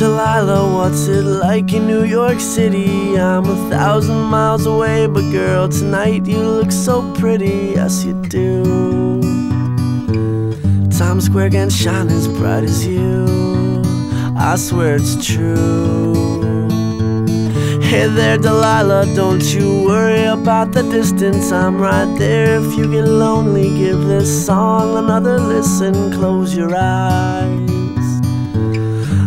Delilah, what's it like in New York City? I'm 1,000 miles away, but girl, tonight you look so pretty, yes you do. Times Square can shine as bright as you, I swear it's true. Hey there, Delilah, don't you worry about the distance, I'm right there. If you get lonely, give this song another listen. Close your eyes,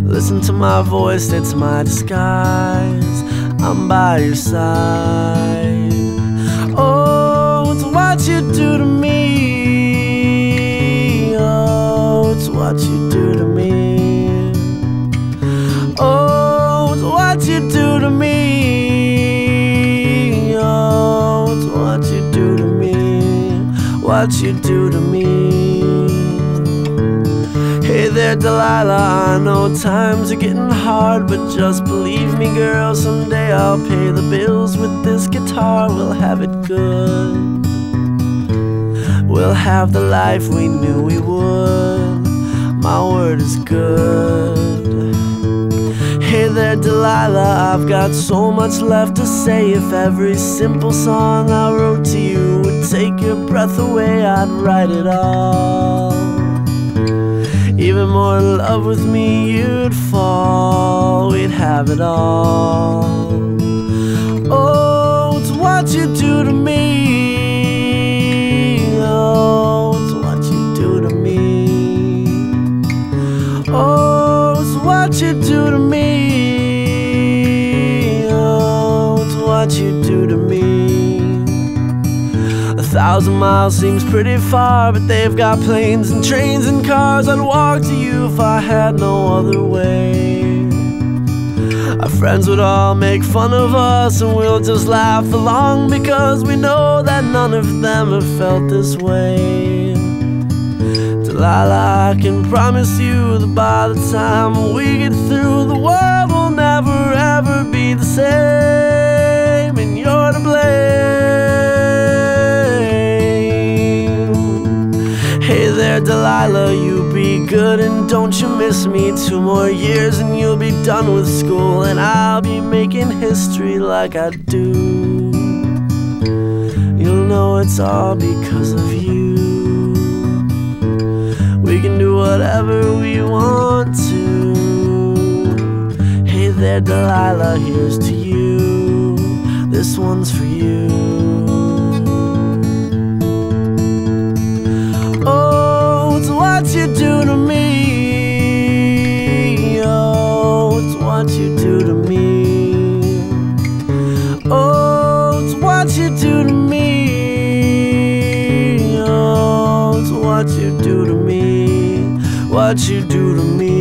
listen to my voice, it's my disguise. I'm by your side. Oh, it's what you do to me. Oh, it's what you do to me. Oh, it's what you do to me. Oh, it's what you do to me. What you do to me. Hey there, Delilah, I know times are getting hard, but just believe me, girl, someday I'll pay the bills with this guitar. We'll have it good. We'll have the life we knew we would. My word is good. Hey there, Delilah, I've got so much left to say. If every simple song I wrote to you would take your breath away, I'd write it all. Even more in love with me you'd fall. We'd have it all. Oh, it's what you do to me. Oh, it's what you do to me. Oh, it's what you do to me. Oh, it's what you do to me. 1,000 miles seems pretty far, but they've got planes and trains and cars. I'd walk to you if I had no other way. Our friends would all make fun of us, and we'll just laugh along, because we know that none of them have felt this way. Delilah, I can promise you that by the time we get through, the world will never ever be the same, and you're to blame. Hey there, Delilah, you be good and don't you miss me. 2 more years and you'll be done with school, and I'll be making history like I do. You'll know it's all because of you. We can do whatever we want to. Hey there, Delilah, here's to you. This one's for you. Oh, it's what you do to me. Oh, it's what you do to me. Oh, it's what you do to me. Oh, it's what you do to me. What you do to me.